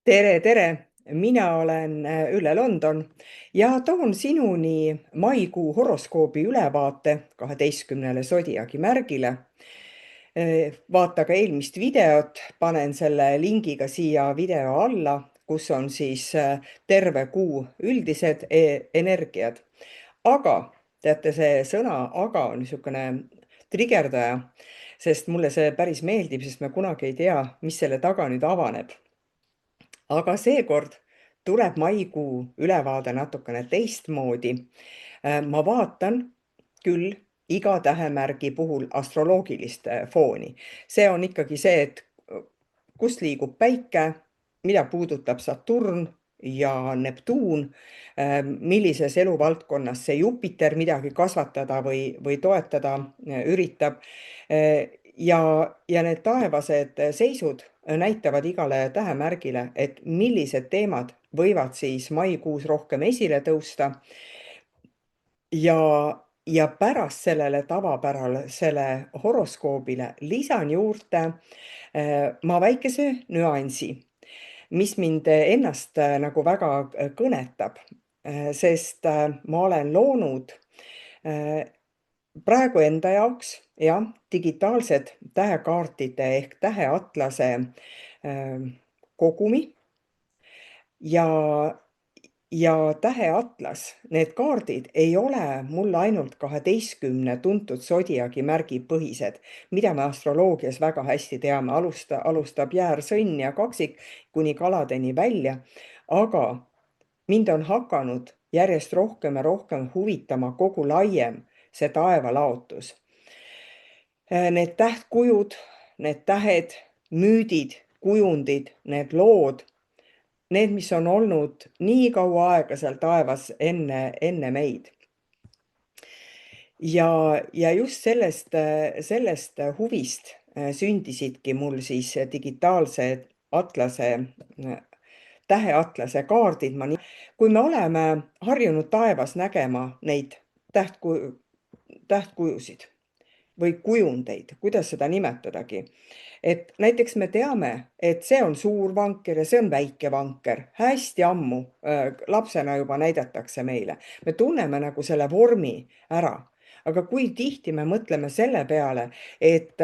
Tere, tere! Mina olen Ülle London ja toon sinuni maikuu horoskoobi ülevaate 12 sodiagi märgile. Vaata ka eelmist videot, panen selle lingiga siia video alla, kus on siis terve kuu üldised energiad. Aga teate, see sõna aga on niisugune trigerdaja, sest mulle see päris meeldib, sest me kunagi ei tea, mis selle taga nüüd avaneb. Aga seekord tuleb maikuu ülevaade natukene teistmoodi. Ma vaatan küll iga tähemärgi puhul astroloogilist fooni. See on ikkagi see, et kust liigub päike, mida puudutab Saturn ja Neptuun, millises eluvaldkonnas see Jupiter midagi kasvatada või toetada üritab. Ja need taevased seisud näitavad igale tähemärgile, et millised teemad võivad siis maikuus rohkem esile tõusta. Ja pärast sellele tavapärasele horoskoobile lisan juurde ma väikese nüansi, mis mind ennast nagu väga kõnetab, sest ma olen loonud praegu enda jaoks digitaalsed tähekaartide ehk täheatlase kogumi ja täheatlas, need kaardid ei ole mul ainult 12 tuntud sodiagi märgi põhised, mida me astroloogias väga hästi teame, alustab jäär, sõnn ja kaksik kuni kaladeni välja, aga mind on hakanud järjest rohkem ja rohkem huvitama kogu laiem see taevalaotus. Need tähtkujud, need tähed, müüdid, kujundid, need lood, need, mis on olnud nii kaua aega seal taevas enne meid. Ja just sellest huvist sündisidki mul siis digitaalse atlase, täheatlase kaardid. Kui me oleme harjunud taevas nägema neid tähtkujusid või kujundeid, kuidas seda nimetadagi. Et näiteks me teame, et see on suur vanker ja see on väike vanker. Hästi ammu lapsena juba näidatakse meile. Me tunneme nagu selle vormi ära. Aga kui tihti me mõtleme selle peale, et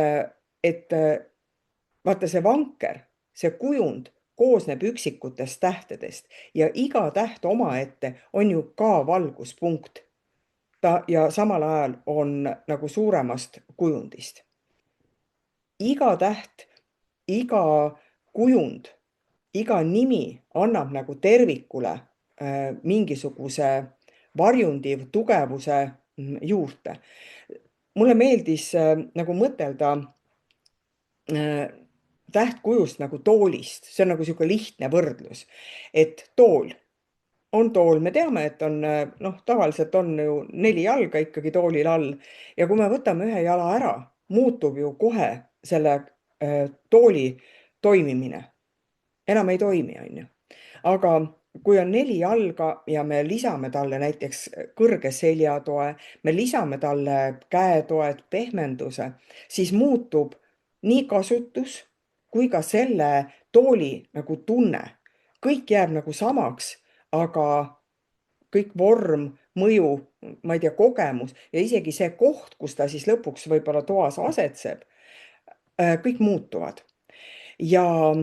vaata see vanker, see kujund koosneb üksikutest tähtedest ja iga täht omaette on ju ka valguspunkt. Ja samal ajal on nagu suuremast kujundist. Iga täht, iga kujund, iga nimi annab nagu tervikule mingisuguse varjundi tugevuse juurde. Mulle meeldis nagu mõtelda tähtkujust nagu toolist. See on nagu niisugune lihtne võrdlus, et tool on tool. Me teame, et on, tavaliselt on ju 4 jalga ikkagi toolil all ja kui me võtame ühe jala ära, muutub ju kohe selle tooli toimimine. Enam ei toimi, on ju. Aga kui on 4 jalga ja me lisame talle näiteks kõrge seljatoe, me lisame talle käetoed, pehmenduse, siis muutub nii kasutus kui ka selle tooli nagu tunne. Kõik jääb nagu samaks, aga kõik vorm, mõju, ma ei tea, kogemus ja isegi see koht, kus ta siis lõpuks võib-olla toas asetseb, kõik muutuvad. Ja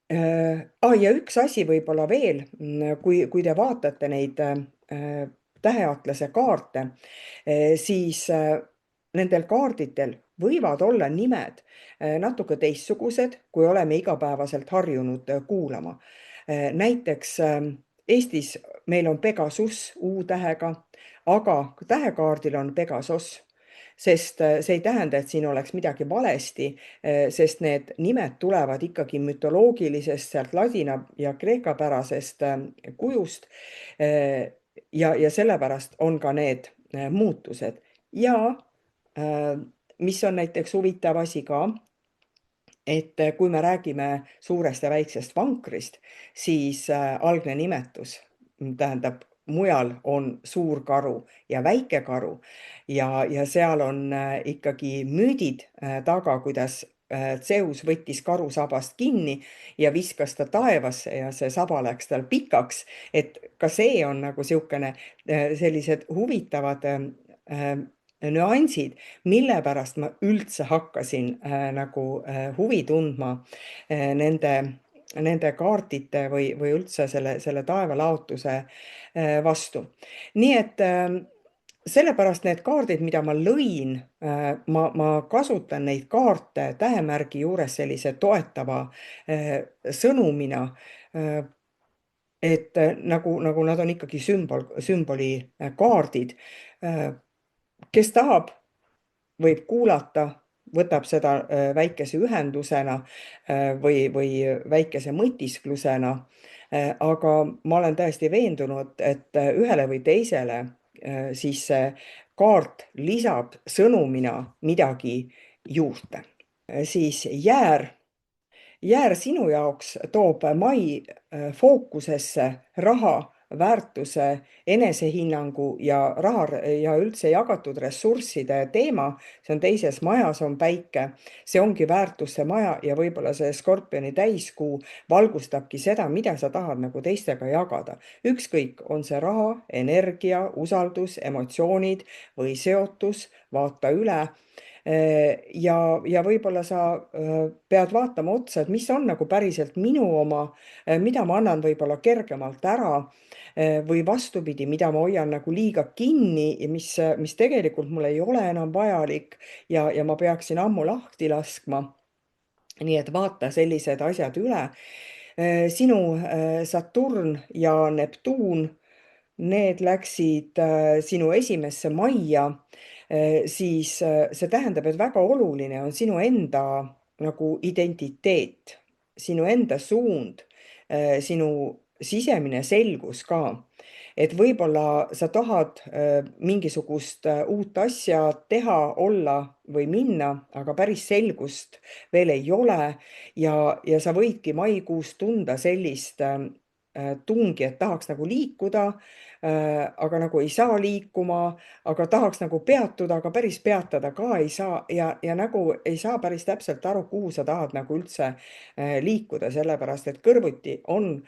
üks asi võib-olla veel, kui te vaatate neid täheatlase kaarte, siis nendel kaarditel võivad olla nimed natuke teistsugused, kui oleme igapäevaselt harjunud kuulama. Näiteks Eestis meil on Pegasus U-tähega, aga tähekaardil on Pegasos, sest see ei tähenda, et siin oleks midagi valesti, sest need nimed tulevad ikkagi mütoloogilisest, sealt ladina ja kreekapärasest kujust ja sellepärast on ka need muutused. Ja mis on näiteks huvitav asi ka, et kui me räägime suurest ja väiksest vankrist, siis algne nimetus tähendab, mujal on suur karu ja väike karu ja seal on ikkagi müüdid taga, kuidas Zeus võttis karusabast kinni ja viskas ta taevasse ja see saba läks tal pikaks, et ka see on nagu niisugune sellised huvitavad nüansid, mille pärast ma üldse hakkasin nagu huvi tundma nende kaartide või üldse selle taevalaotuse vastu. Nii et sellepärast need kaardid, mida ma lõin, ma kasutan neid kaarte tähemärgi juures sellise toetava sõnumina, et nagu nad on ikkagi sümboli kaardid. Kes tahab, võib kuulata, võtab seda väikese ühendusena või väikese mõtisklusena, aga ma olen täiesti veendunud, et ühele või teisele siis see kaart lisab sõnumina midagi juurde. Siis jäär sinu jaoks toob mai fookusesse raha, väärtuse, enesehinnangu ja raha ja üldse jagatud ressursside teema. See on teises majas, on päike, see ongi väärtuste maja ja võib-olla see skorpioni täiskuu valgustabki seda, mida sa tahad nagu teistega jagada. Ükskõik, on see raha, energia, usaldus, emotsioonid või seotus, vaata üle. Ja võib-olla sa pead vaatama otsa, et mis on nagu päriselt minu oma, mida ma annan võib-olla kergemalt ära või vastupidi, mida ma hoian nagu liiga kinni ja mis tegelikult mul ei ole enam vajalik ja ma peaksin ammu lahti laskma. Nii et vaata sellised asjad üle. Sinu Saturn ja Neptuun, need läksid sinu esimesse majja, siis see tähendab, et väga oluline on sinu enda nagu identiteet, sinu enda suund, sinu sisemine selgus ka. Et võib-olla sa tahad mingisugust uut asja teha, olla või minna, aga päris selgust veel ei ole ja sa võidki maikuus tunda sellist tungi, et tahaks nagu liikuda, aga nagu ei saa liikuma, aga tahaks nagu peatuda, aga päris peatada ka ei saa ja nagu ei saa päris täpselt aru, kuhu sa tahad nagu üldse liikuda, sellepärast et kõrvuti on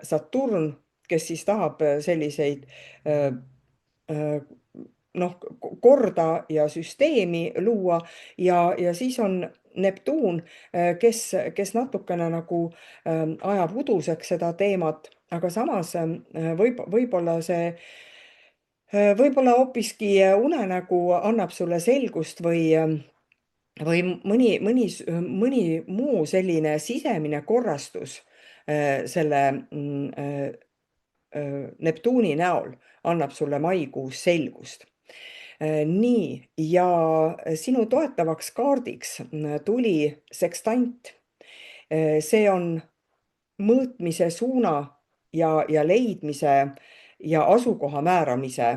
Saturn, kes siis tahab selliseid noh, korda ja süsteemi luua ja siis on Neptuun, kes natukene nagu ajab uduseks seda teemat, aga samas võib-olla võib-olla hoopiski unenägu annab sulle selgust või mõni muu selline sisemine korrastus selle Neptuuni näol annab sulle maikuus selgust. Nii, ja sinu toetavaks kaardiks tuli sekstant. See on mõõtmise, suuna ja leidmise ja asukoha määramise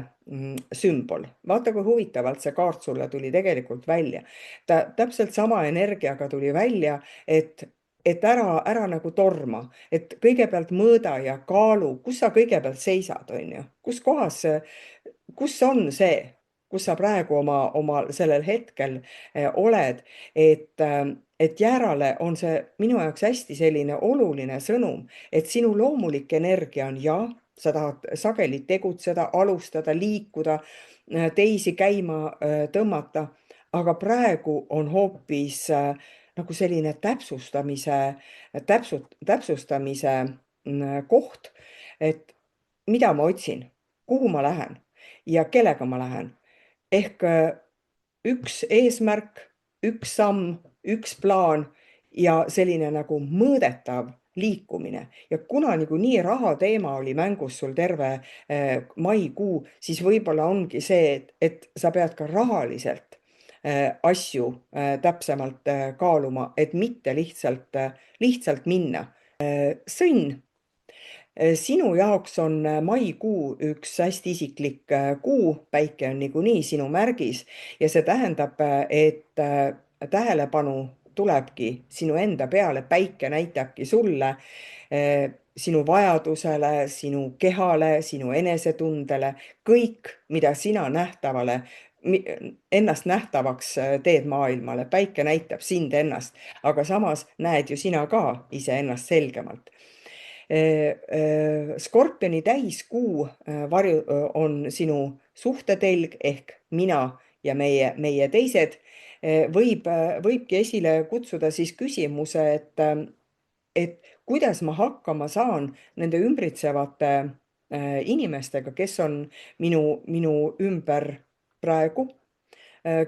sümbol. Vaata, kui huvitavalt see kaart sulle tuli tegelikult välja. Ta täpselt sama energiaga tuli välja, et ära nagu torma, et kõigepealt mõõda ja kaalu, kus sa kõigepealt seisad, on ju, kus on see, kus sa praegu oma sellel hetkel oled, et jäärale on see minu jaoks hästi selline oluline sõnum, et sinu loomulik energia on ja sa tahad sageli tegutseda, alustada, liikuda, teisi käima tõmmata, aga praegu on hoopis nagu selline täpsustamise koht, et mida ma otsin, kuhu ma lähen ja kellega ma lähen. Ehk üks eesmärk, üks samm, üks plaan ja selline nagu mõõdetav liikumine. Ja kuna nii raha teema oli mängus sul terve maikuu, siis võib-olla ongi see, et sa pead ka rahaliselt asju täpsemalt kaaluma, et mitte lihtsalt minna. Sõnn. Sinu jaoks on maikuu üks hästi isiklik kuu, päike on niikuinii sinu märgis ja see tähendab, et tähelepanu tulebki sinu enda peale, päike näitabki sulle, sinu vajadusele, sinu kehale, sinu enesetundele, kõik, mida sina nähtavale ennast nähtavaks teed maailmale, päike näitab sind ennast, aga samas näed ju sina ka iseennast selgemalt. Skorpioni täiskuu varju on sinu suhtetelg ehk mina ja meie teised. Võibki esile kutsuda siis küsimuse, et kuidas ma hakkama saan nende ümbritsevate inimestega, kes on minu ümber praegu,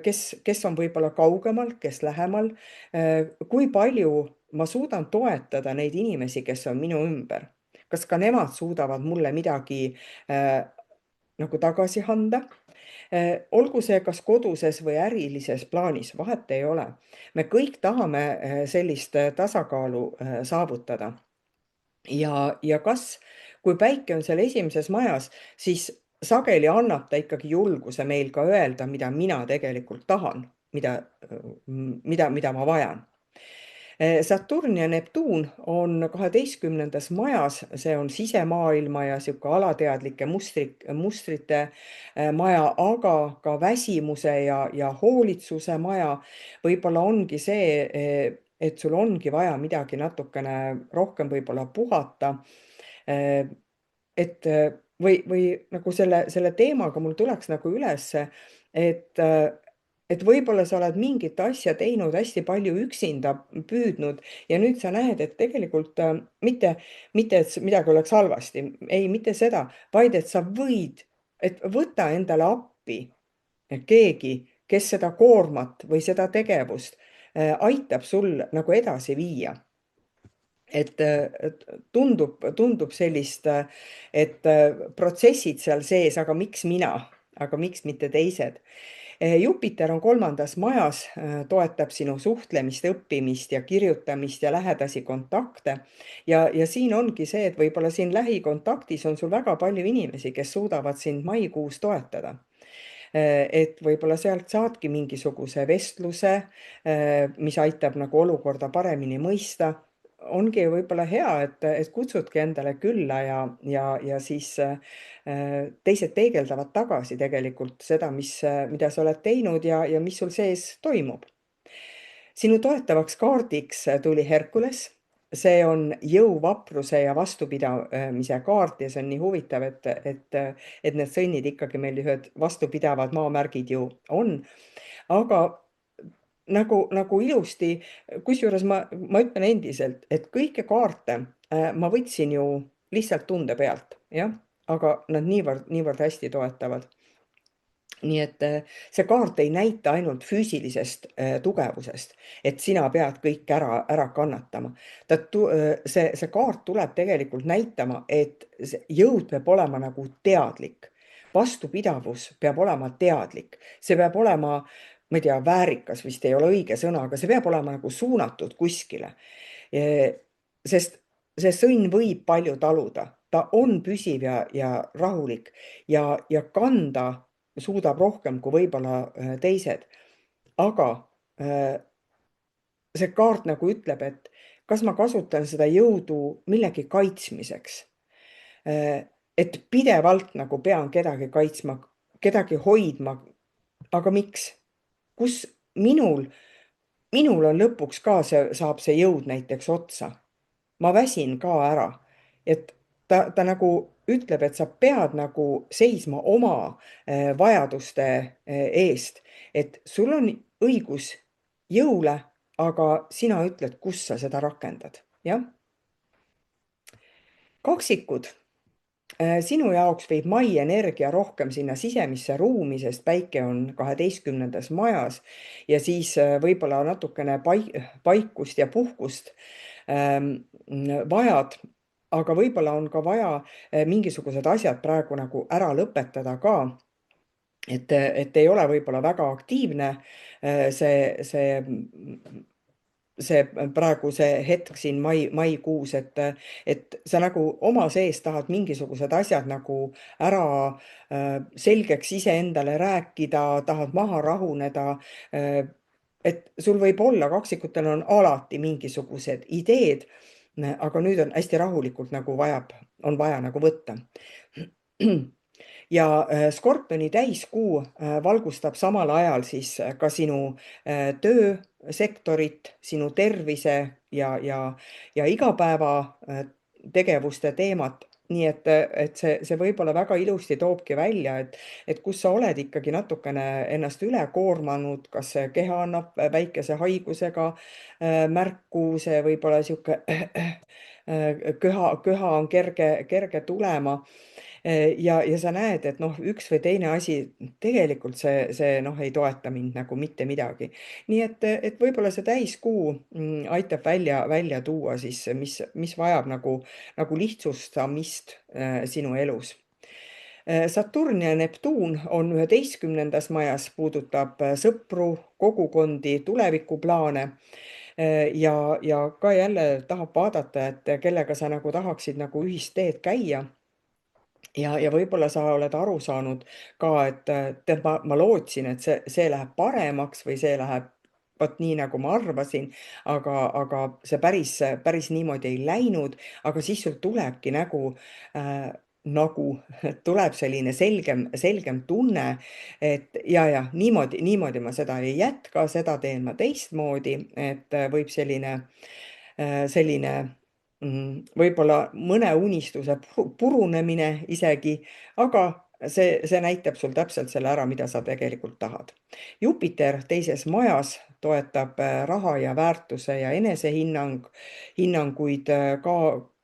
kes on võib-olla kaugemal, kes lähemal, kui palju ma suudan toetada neid inimesi, kes on minu ümber. Kas ka nemad suudavad mulle midagi nagu tagasi anda? Olgu see kas koduses või ärilises plaanis, vahet ei ole. Me kõik tahame sellist tasakaalu saavutada. Ja kui päike on seal esimeses majas, siis sageli annab ta ikkagi julguse meil ka öelda, mida mina tegelikult tahan, mida ma vajan. Saturn ja Neptuun on 12. majas, see on sisemaailma ja sihuke alateadlike mustrite maja, aga ka väsimuse ja hoolitsuse maja. Võib-olla ongi see, et sul ongi vaja midagi natukene rohkem võib-olla puhata. Või nagu selle teemaga mul tuleks nagu üles, et et võib-olla sa oled mingit asja teinud hästi palju üksinda, püüdnud ja nüüd sa näed, et tegelikult mitte, et midagi oleks halvasti, ei, mitte seda, vaid et sa võid, et võta endale appi keegi, kes seda koormat või seda tegevust aitab sul nagu edasi viia. Et tundub sellist, et protsessid seal sees, aga miks mina, aga miks mitte teised. Jupiter on 3. majas, toetab sinu suhtlemist, õppimist ja kirjutamist ja lähedasi kontakte. Ja siin ongi see, et võib-olla siin lähikontaktis on sul väga palju inimesi, kes suudavad sind maikuus toetada. Et võib-olla sealt saadki mingisuguse vestluse, mis aitab nagu olukorda paremini mõista. Ongi võib-olla hea, et kutsudki endale külla ja siis teised peegeldavad tagasi tegelikult seda, mida sa oled teinud ja mis sul sees toimub. Sinu toetavaks kaardiks tuli Herkules. See on jõu, vapruse ja vastupidamise kaart ja see on nii huvitav, et need sõnnid ikkagi meil ühed vastupidavad maamärgid ju on. Aga nagu ilusti, kusjuures ma ütlen endiselt, et kõiki kaarte ma võtsin ju lihtsalt tunde pealt, jah, aga nad niivõrd hästi toetavad. Nii et see kaart ei näita ainult füüsilisest tugevusest, et sina pead kõik ära kannatama. See kaart tuleb tegelikult näitama, et jõud peab olema nagu teadlik. Vastupidavus peab olema teadlik. See peab olema, ma ei tea, väärikas vist ei ole õige sõna, aga see peab olema nagu suunatud kuskile. Sest see sõnn võib palju taluda. Ta on püsiv ja rahulik ja kanda suudab rohkem kui võib-olla teised. Aga see kaart nagu ütleb, et kas ma kasutan seda jõudu millegi kaitsmiseks. Et pidevalt nagu pean kedagi kaitsma, kedagi hoidma. Aga miks? Kus minul on lõpuks ka saab see jõud näiteks otsa. Ma väsin ka ära. Et ta nagu ütleb, et sa pead nagu seisma oma vajaduste eest, et sul on õigus jõule, aga sina ütled, kus sa seda rakendad, jah? Kaksikud. Sinu jaoks viib mai energia rohkem sinna sisemisse ruumi, sest päike on 12. majas ja siis võib-olla natukene paikust ja puhkust vajad. Aga võib-olla on ka vaja mingisugused asjad praegu nagu ära lõpetada ka, et ei ole võib-olla väga aktiivne see praegu see hetk siin maikuus, et sa nagu oma sees tahad mingisugused asjad nagu ära selgeks iseendale rääkida, tahad maha rahuneda. Et sul võib olla, kaksikutel on alati mingisugused ideed, aga nüüd on hästi rahulikult nagu on vaja nagu võtta. ja Skorpioni täiskuu valgustab samal ajal siis ka sinu töösektorit, sinu tervise ja igapäeva tegevuste teemat. Nii et see võib-olla väga ilusti toobki välja, et kus sa oled ikkagi natukene ennast üle koormanud, kas see keha annab väikese haigusega märku, see võib-olla sihuke köha on kerge tulema. Ja sa näed, et noh, üks või teine asi, tegelikult see noh, ei toeta mind nagu mitte midagi. Nii et võib-olla see täiskuu aitab välja tuua siis, mis vajab nagu lihtsustamist sinu elus. Saturn ja Neptuun on 11. majas, puudutab sõpru, kogukondi, tulevikuplaane. Ja ka jälle tahab vaadata, et kellega sa nagu tahaksid nagu ühist teed käia. Ja võib-olla sa oled aru saanud ka, et tead, ma lootsin, et see läheb paremaks või see läheb vot nii, nagu ma arvasin, aga see päris niimoodi ei läinud, aga siis sul tulebki nagu tuleb selline selgem tunne, et niimoodi ma seda ei jätka, seda teen ma teistmoodi, et võib selline võib-olla mõne unistuse purunemine isegi, aga see näitab sul täpselt selle ära, mida sa tegelikult tahad. Jupiter teises majas toetab raha ja väärtuse ja hinnanguid,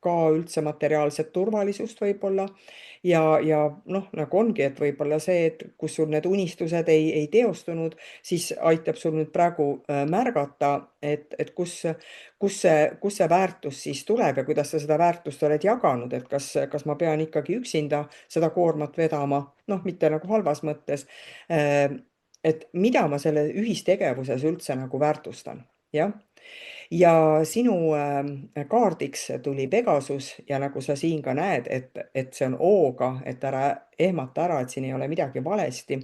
ka üldse materiaalset turvalisust võib-olla. Ja noh, nagu ongi, et võib-olla see, et kus sul need unistused ei teostunud, siis aitab sul nüüd praegu märgata, et kus see väärtus siis tuleb ja kuidas sa seda väärtust oled jaganud, et kas ma pean ikkagi üksinda seda koormat vedama, noh, mitte nagu halvas mõttes, et mida ma selle ühistegevuses üldse nagu väärtustan, jah. Ja sinu kaardiks tuli Pegasus ja nagu sa siin ka näed, et see on O-ga, et ära ehmata ära, et siin ei ole midagi valesti.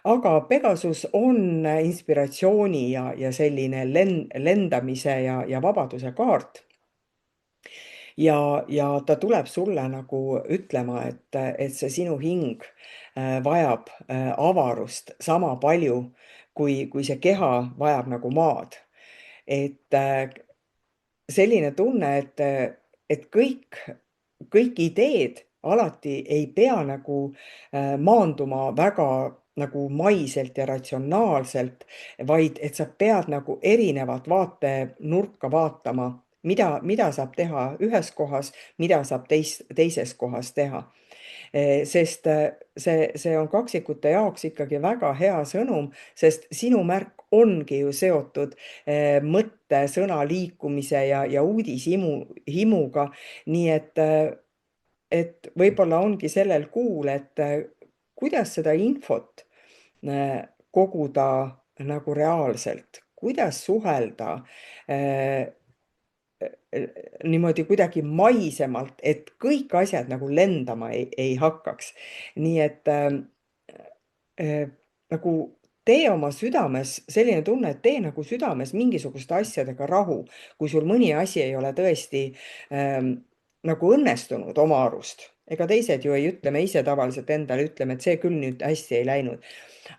Aga Pegasus on inspiratsiooni ja selline lendamise ja vabaduse kaart. Ja ta tuleb sulle nagu ütlema, et see sinu hing vajab avarust sama palju, kui see keha vajab nagu maad. Et selline tunne, et kõik ideed alati ei pea nagu maanduma väga nagu maiselt ja ratsionaalselt, vaid et sa pead nagu erinevat vaatenurka vaatama, mida saab teha ühes kohas, mida saab teises kohas teha. Sest see on kaksikute jaoks ikkagi väga hea sõnum, sest sinu märk ongi ju seotud mõtte, sõna liikumise ja uudishimuga. Nii et võib-olla ongi sellel kuul, et kuidas seda infot koguda nagu reaalselt, kuidas suhelda äh, niimoodi kuidagi maisemalt, et kõik asjad nagu lendama ei hakkaks. Nii et nagu tee oma südames selline tunne, et tee nagu südames mingisuguste asjadega rahu, kui sul mõni asi ei ole tõesti nagu õnnestunud oma arust. Ega teised ju ei ütle, me ise tavaliselt endale ütleme, et see küll nüüd hästi ei läinud.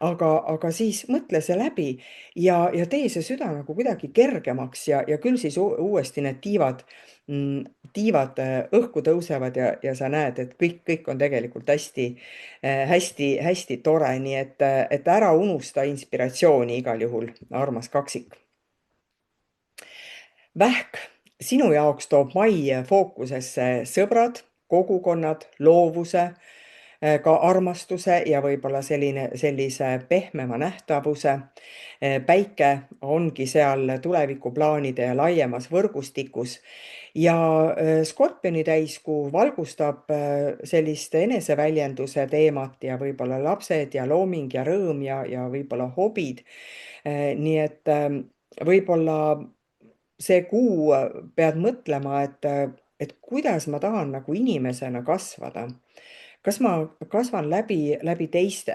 Aga siis mõtle see läbi ja tee see süda nagu kuidagi kergemaks ja küll siis uuesti need tiivad õhku tõusevad ja sa näed, et kõik on tegelikult hästi tore, nii et ära unusta inspiratsiooni igal juhul, armas kaksik. Vähk sinu jaoks toob mai fookusesse sõbrad, kogukonnad, loovuse, ka armastuse ja võib-olla sellise pehmema nähtavuse. Päike ongi seal tulevikuplaanide ja laiemas võrgustikus ja Skorpioni täiskuu valgustab sellist eneseväljenduse teemat ja võib-olla lapsed ja looming ja rõõm ja võib-olla hobid. Nii et võib-olla see kuu pead mõtlema, et kuidas ma tahan nagu inimesena kasvada. Kas ma kasvan läbi teiste,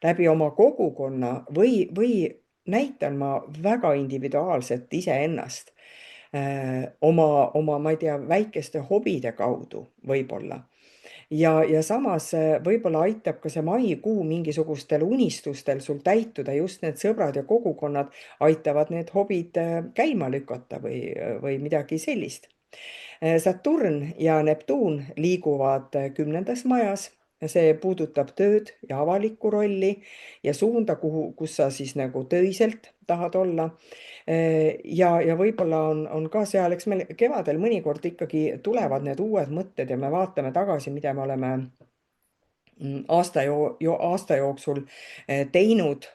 läbi oma kogukonna või näitan ma väga individuaalselt iseennast oma, ma ei tea, väikeste hobide kaudu võib-olla. ja samas võib-olla aitab ka see maikuu mingisugustel unistustel sul täituda, just need sõbrad ja kogukonnad aitavad need hobid käima lükata või midagi sellist. Saturn ja Neptuun liiguvad 10. majas. See puudutab tööd ja avalikku rolli ja suunda, kus sa siis nagu töiselt tahad olla. Ja võib-olla on ka seal, eks meil kevadel mõnikord ikkagi tulevad need uued mõtted ja me vaatame tagasi, mida me oleme aasta jooksul teinud,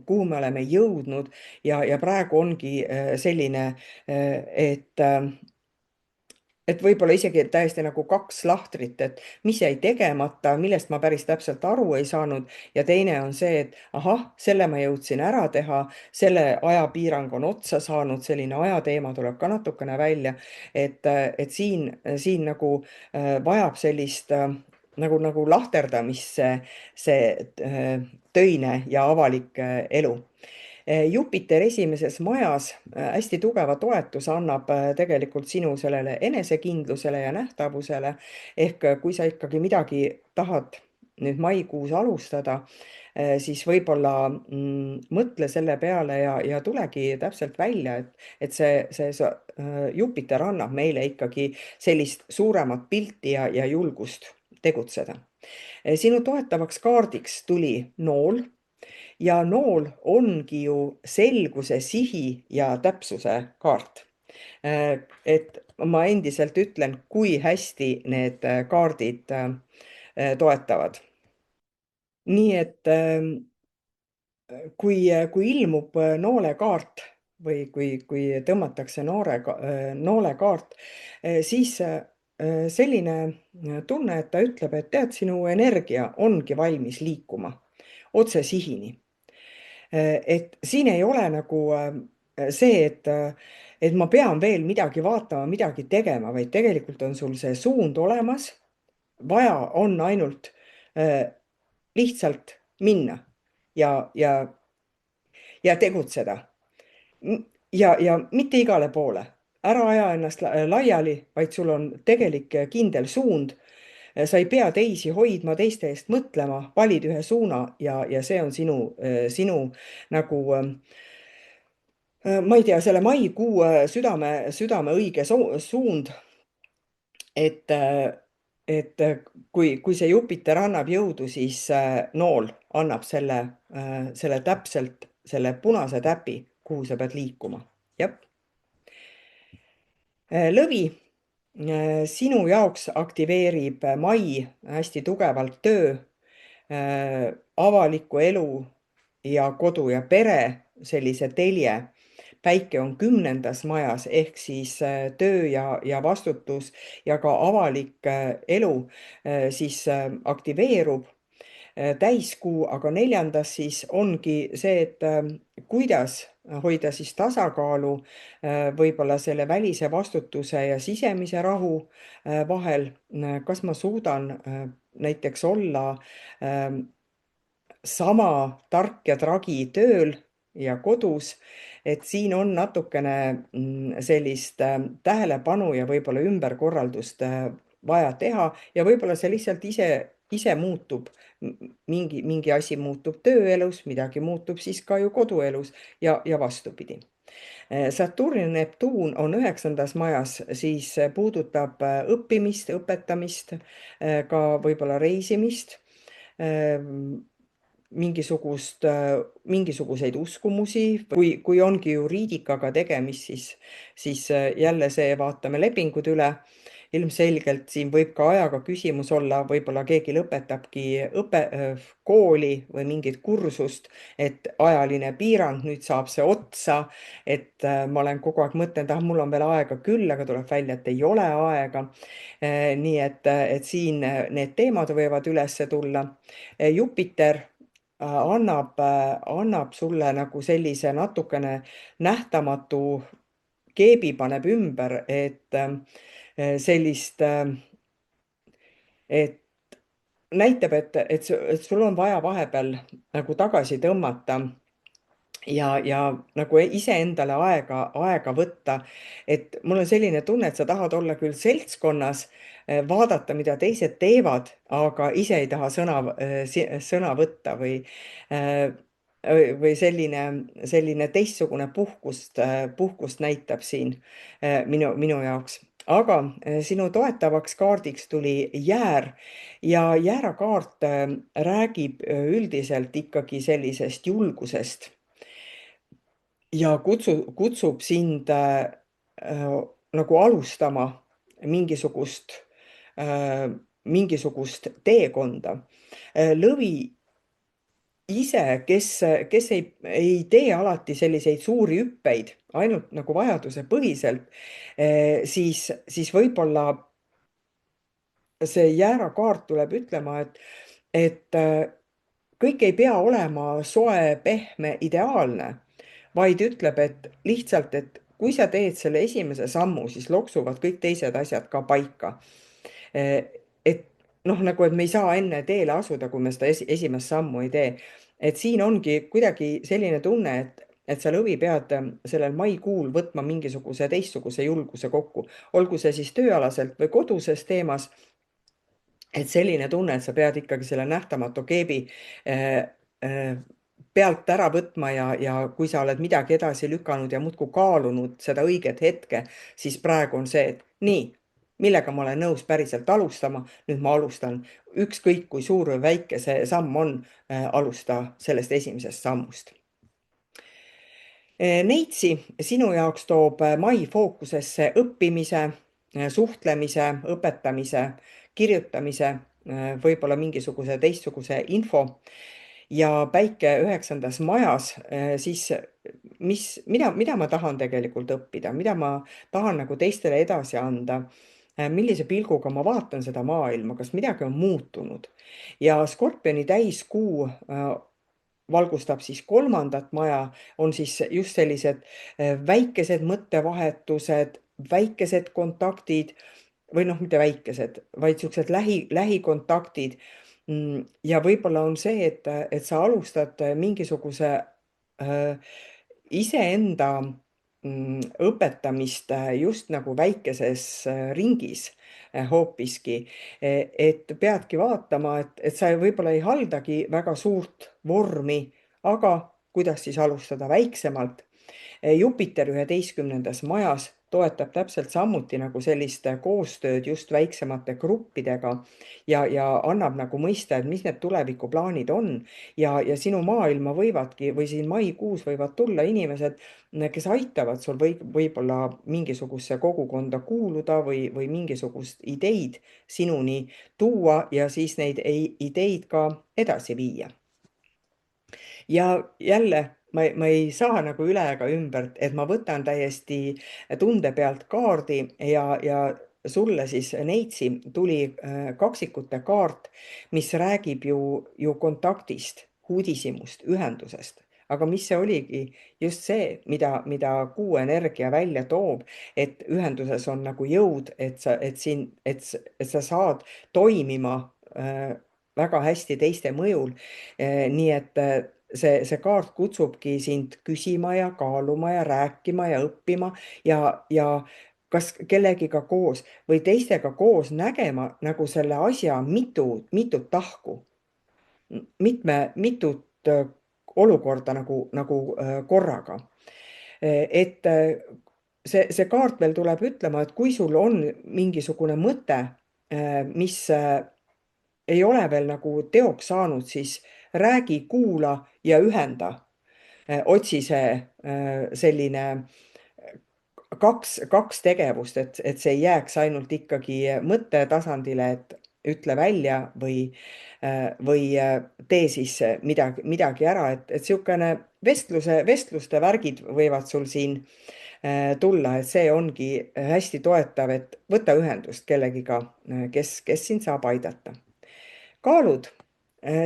kuhu me oleme jõudnud ja praegu ongi selline, et võib-olla isegi täiesti nagu kaks lahtrit, et mis jäi tegemata, millest ma päris täpselt aru ei saanud. Ja teine on see, et ahah, selle ma jõudsin ära teha, selle ajapiirang on otsa saanud, selline ajateema tuleb ka natukene välja. Et siin nagu vajab sellist nagu lahterdamist see töine ja avalik elu. Jupiter esimeses majas hästi tugeva toetuse annab tegelikult sinu sellele enesekindlusele ja nähtavusele. Ehk kui sa ikkagi midagi tahad nüüd maikuus alustada, siis võib-olla mõtle selle peale ja tulegi täpselt välja, et see Jupiter annab meile ikkagi sellist suuremat pilti ja julgust tegutseda. Sinu toetavaks kaardiks tuli nool ja nool ongi ju selguse, sihi ja täpsuse kaart. Et ma endiselt ütlen, kui hästi need kaardid toetavad. Nii et kui ilmub noolekaart või kui tõmmatakse noolekaart, siis selline tunne, et ta ütleb, et tead, sinu energia ongi valmis liikuma otse sihini. Et siin ei ole nagu see, et ma pean veel midagi vaatama, midagi tegema, vaid tegelikult on sul see suund olemas. Vaja on ainult lihtsalt minna ja tegutseda. Ja mitte igale poole. Ära aja ennast laiali, vaid sul on tegelik kindel suund. Sa ei pea teisi hoidma, teiste eest mõtlema, valid ühe suuna ja see on sinu nagu, ma ei tea, selle maikuu südame õige suund. Et kui see Jupiter annab jõudu, siis nool annab selle täpselt, selle punase täpi, kuhu sa pead liikuma. Jah. Lõvi, sinu jaoks aktiveerib mai hästi tugevalt töö, avaliku elu ja kodu ja pere sellise telje. Päike on 10. majas ehk siis töö ja vastutus ja ka avalik elu siis aktiveerub. Täiskuu aga 4. siis ongi see, et kuidas hoida siis tasakaalu võib-olla selle välise vastutuse ja sisemise rahu vahel. Kas ma suudan näiteks olla sama tark ja tragi tööl ja kodus, et siin on natukene sellist tähelepanu ja võib-olla ümberkorraldust vaja teha ja võib-olla see lihtsalt ise muutub. Mingi asi muutub tööelus, midagi muutub siis ka ju koduelus ja vastupidi. Saturn ja Neptuun on 9. majas, siis puudutab õppimist, õpetamist, ka võib-olla reisimist, mingisuguseid uskumusi, kui ongi juriidikaga tegemist, siis jälle see vaatame lepingud üle. Ilmselgelt siin võib ka ajaga küsimus olla, võib-olla keegi lõpetabki kooli või mingit kursust, et ajaline piirang, nüüd saab see otsa, et ma olen kogu aeg mõtelnud, mul on veel aega küll, aga tuleb välja, et ei ole aega. Nii et siin need teemad võivad üles tulla. Jupiter annab sulle nagu sellise natukene nähtamatu keebi paneb ümber, et sellist, et näitab, et sul on vaja vahepeal nagu tagasi tõmmata ja nagu iseendale aega võtta. Et mul on selline tunne, et sa tahad olla küll seltskonnas, vaadata, mida teised teevad, aga ise ei taha sõna võtta äh, või selline teistsugune puhkust näitab siin minu jaoks. Aga sinu toetavaks kaardiks tuli jäär ja jäärakaart räägib üldiselt ikkagi sellisest julgusest ja kutsub sind nagu alustama mingisugust, mingisugust teekonda. Lõvi ise, kes ei tee alati selliseid suuri hüppeid, ainult nagu vajaduse põhiselt, siis võib-olla see jäärakaart tuleb ütlema, et kõik ei pea olema soe, pehme, ideaalne, vaid ütleb, et lihtsalt, et kui sa teed selle esimese sammu, siis loksuvad kõik teised asjad ka paika. Et noh, nagu, et me ei saa enne teele asuda, kui me seda esimest sammu ei tee. Et siin ongi kuidagi selline tunne, et sa, Lõvi, pead sellel maikuul võtma mingisuguse teistsuguse julguse kokku, olgu see siis tööalaselt või koduses teemas. Et selline tunne, et sa pead ikkagi selle nähtamatu keebi äh, äh, pealt ära võtma ja kui sa oled midagi edasi lükanud ja muudkui kaalunud seda õiget hetke, siis praegu on see, et nii, millega ma olen nõus päriselt alustama, nüüd ma alustan. Ükskõik kui suur või väike see samm on, alusta sellest esimesest sammust. Neitsi sinu jaoks toob mai fookusesse õppimise, suhtlemise, õpetamise, kirjutamise, võib-olla mingisuguse teistsuguse info ja päike 9. majas, siis mida ma tahan tegelikult õppida, mida ma tahan nagu teistele edasi anda, millise pilguga ma vaatan seda maailma, kas midagi on muutunud. Ja Skorpioni täiskuu valgustab siis 3. maja, on siis just sellised väikesed mõttevahetused, väikesed kontaktid või noh, mitte väikesed, vaid siuksed lähikontaktid. Ja võib-olla on see, et sa alustad mingisuguse iseenda õpetamist just nagu väikeses ringis hoopiski. Et peadki vaatama, et sa võib-olla ei haldagi väga suurt vormi, aga kuidas siis alustada väiksemalt. Jupiter 11. majas toetab täpselt samuti nagu sellist koostööd just väiksemate gruppidega ja annab nagu mõista, et mis need tulevikuplaanid on. Ja sinu maailma võivadki või siin maikuus võivad tulla inimesed, kes aitavad sul võib-olla mingisugusesse kogukonda kuuluda või mingisugust ideid sinuni tuua ja siis neid ideid ka edasi viia. Ja jälle ma ei saa nagu üle ega ümber, et ma võtan täiesti tunde pealt kaardi ja sulle siis, Neitsi, tuli kaksikute kaart, mis räägib ju kontaktist, uudishimust, ühendusest. Aga mis see oligi just see, mida kuu energia välja toob, et ühenduses on nagu jõud, et sa saad toimima väga hästi teiste mõjul. Nii et see kaart kutsubki sind küsima ja kaaluma ja rääkima ja õppima ja kas kellegiga koos või teistega koos nägema nagu selle asja mitut tahku, mitut olukorda nagu korraga. Et see kaart veel tuleb ütlema, et kui sul on mingisugune mõte, mis ei ole veel nagu teoks saanud, siis räägi, kuula ja ühenda. Otsi see selline kaks tegevust, et see ei jääks ainult ikkagi mõtte tasandile, et ütle välja või tee siis midagi ära, et sihukene vestluste värgid võivad sul siin tulla, et see ongi hästi toetav, et võta ühendust kellegiga, kes sind saab aidata. Kaalud.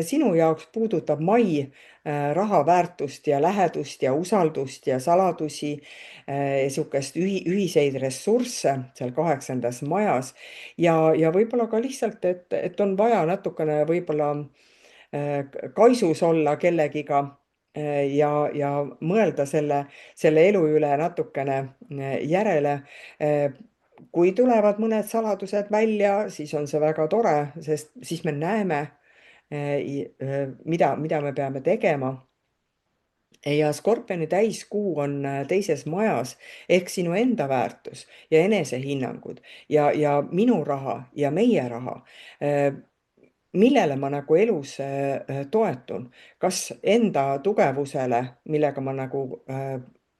Sinu jaoks puudutab mai raha väärtust ja lähedust ja usaldust ja saladusi, sihukest ühiseid ressursse seal 8. majas ja võib-olla ka lihtsalt, et on vaja natukene võib-olla kaisus olla kellegiga ja mõelda selle elu üle natukene järele. Kui tulevad mõned saladused välja, siis on see väga tore, sest siis me näeme, mida me peame tegema. Ja Skorpioni täiskuu on teises majas ehk sinu enda väärtus ja enesehinnangud ja minu raha ja meie raha. Millele ma nagu elus toetun, kas enda tugevusele, millega ma nagu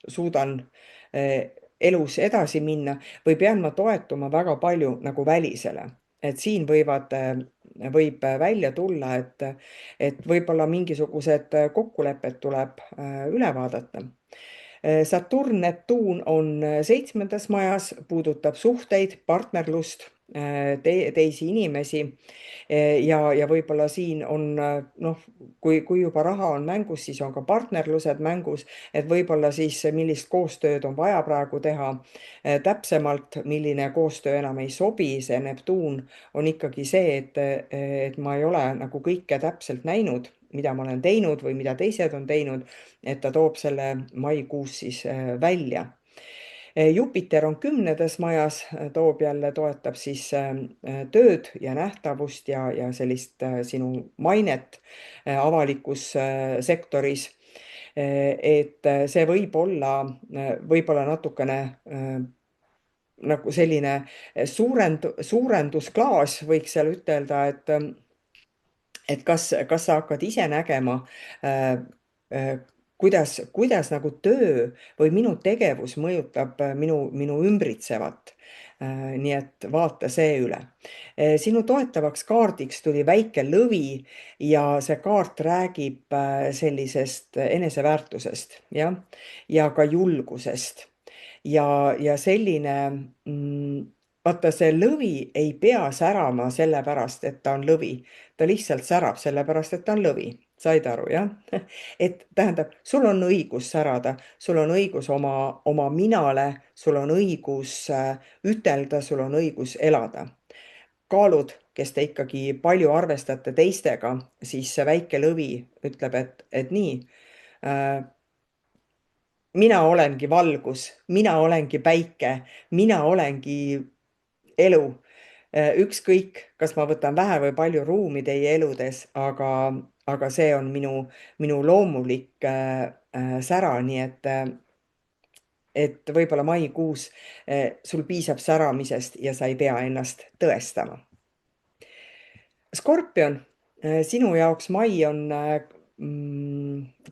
suudan elus edasi minna, või pean ma toetuma väga palju nagu välisele. Et siin võib välja tulla, et võib-olla mingisugused kokkulepped tuleb üle vaadata. Saturn, Neptuun on seitsmendas majas, puudutab suhteid, partnerlust, teisi inimesi. Ja võib-olla siin on, noh, kui juba raha on mängus, siis on ka partnerlused mängus, et võib-olla siis millist koostööd on vaja praegu teha. Täpsemalt, milline koostöö enam ei sobi, see Neptuun on ikkagi see, et ma ei ole nagu kõike täpselt näinud, mida ma olen teinud või mida teised on teinud, et ta toob selle maikuus siis välja. Jupiter on 10. majas, toetab siis tööd ja nähtavust ja sellist sinu mainet avalikus sektoris. Et see võib olla natukene nagu selline suurendusklaas, võiks seal ütelda, et kas sa hakkad ise nägema, äh, äh, kuidas nagu töö või minu tegevus mõjutab minu ümbritsevat. Nii et vaata see üle. Sinu toetavaks kaardiks tuli väike lõvi ja see kaart räägib sellisest eneseväärtusest, jah, ja ka julgusest. Ja selline vaata, see lõvi ei pea särama sellepärast, et ta on lõvi, ta lihtsalt särab sellepärast, et ta on lõvi. Said aru, jah? Et tähendab, sul on õigus särada, sul on õigus oma minale, sul on õigus ütelda, sul on õigus elada. Kaalud, kes te ikkagi palju arvestate teistega, siis see väike lõvi ütleb, et nii, mina olengi valgus, mina olengi päike, mina olengi elu. Ükskõik, kas ma võtan vähe või palju ruumi teie eludes, aga see on minu loomulik sära, nii et võib-olla maikuus sul piisab säramisest ja sa ei pea ennast tõestama. Skorpion, sinu jaoks mai on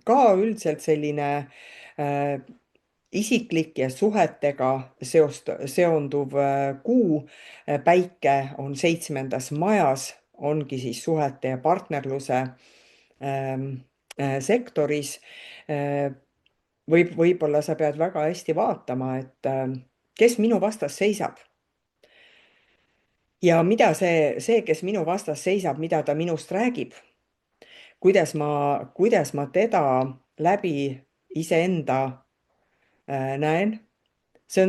ka üldiselt selline isiklik ja suhetega seonduv kuu. Päike on 7. majas, ongi siis suhete ja partnerluse sektoris. Võib-olla sa pead väga hästi vaatama, et kes minu vastas seisab. Ja mida see, kes minu vastas seisab, mida ta minust räägib, kuidas ma teda läbi iseenda näen, see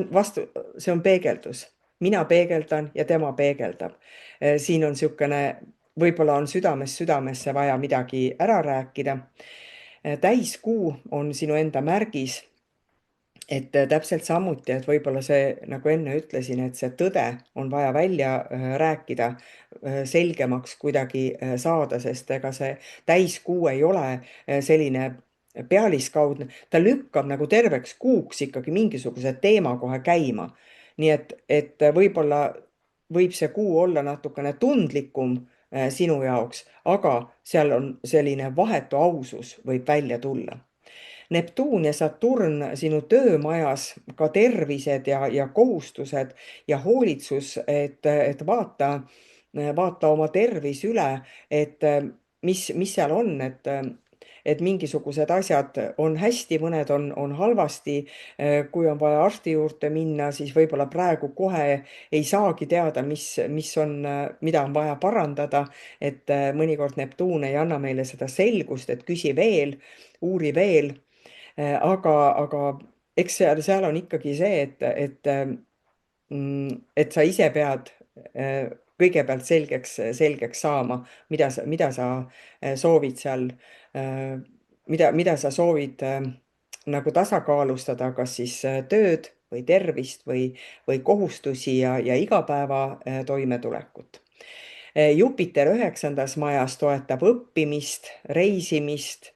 on peegeldus. Mina peegeldan ja tema peegeldab. Siin on niisugune, võib-olla on südamest südamesse vaja midagi ära rääkida. Täiskuu on sinu enda märgis, et täpselt samuti, et võib-olla see, nagu enne ütlesin, et see tõde on vaja välja rääkida, selgemaks kuidagi saada, sest ega see täiskuu ei ole selline pealiskaudne, ta lükkab nagu terveks kuuks ikkagi mingisuguse teema kohe käima. Nii et võib-olla võib see kuu olla natukene tundlikum sinu jaoks, aga seal on selline vahetu ausus võib välja tulla. Neptuun ja Saturn sinu töömajas, ka tervised ja kohustused ja hoolitsus, et vaata oma tervis üle, et mis seal on, et mingisugused asjad on hästi, mõned on halvasti. Kui on vaja arsti juurde minna, siis võib-olla praegu kohe ei saagi teada, mida on vaja parandada. Et mõnikord Neptuun ei anna meile seda selgust, et küsi veel, uuri veel. Aga eks seal on ikkagi see, et sa ise pead kõigepealt selgeks saama, mida sa soovid seal mida sa soovid nagu tasakaalustada, kas siis tööd või tervist või kohustusi ja igapäeva toimetulekut. Jupiter 9. majas toetab õppimist, reisimist,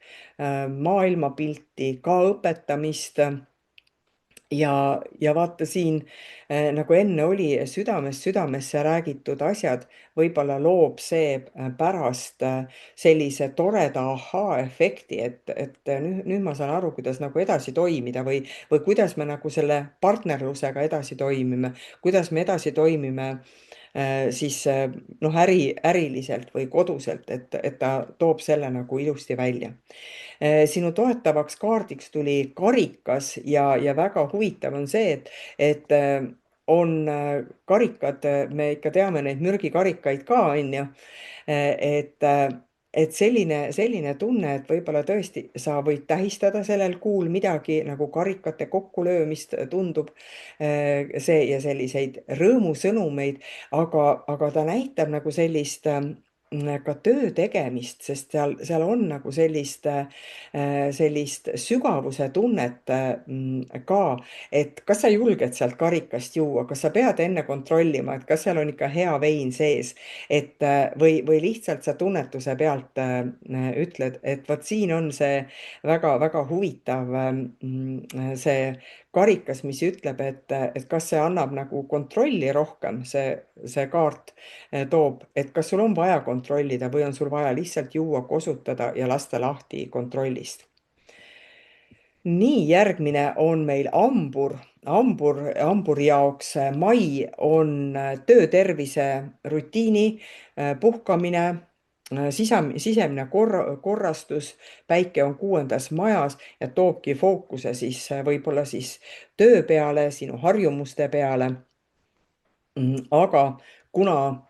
maailmapilti, ka õpetamist. Ja vaata siin, nagu enne oli, südamest südamesse räägitud asjad, võib-olla loob see pärast sellise toreda ahhaa-efekti, et nüüd ma saan aru, kuidas nagu edasi toimida või kuidas me nagu selle partnerlusega edasi toimime, kuidas me edasi toimime siis noh, äriliselt või koduselt, et ta toob selle nagu ilusti välja. Sinu toetavaks kaardiks tuli karikas ja väga huvitav on see, et on karikad, me ikka teame neid mürgikarikaid ka, on ju. et, et selline tunne, et võib-olla tõesti sa võid tähistada sellel kuul midagi nagu karikate kokkulöömist tundub, see ja selliseid rõõmusõnumeid, aga ta näitab nagu sellist ka töö tegemist, sest seal on nagu sellist sügavuse tunnet ka, et kas sa julged sealt karikast juua, kas sa pead enne kontrollima, et kas seal on ikka hea vein sees, et või lihtsalt sa tunnetuse pealt ütled, et vot siin on see väga-väga huvitav see karikas, mis ütleb, et kas see annab nagu kontrolli rohkem, see kaart toob, et kas sul on vaja kontrollida või on sul vaja lihtsalt juua, kosutada ja lasta lahti kontrollist. Nii, järgmine on meil hambur. Hamburi jaoks mai on töötervise rutiini puhkamine, sisemine korrastus, päike on 6. majas ja toobki fookuse siis võib-olla siis töö peale, sinu harjumuste peale. Aga kuna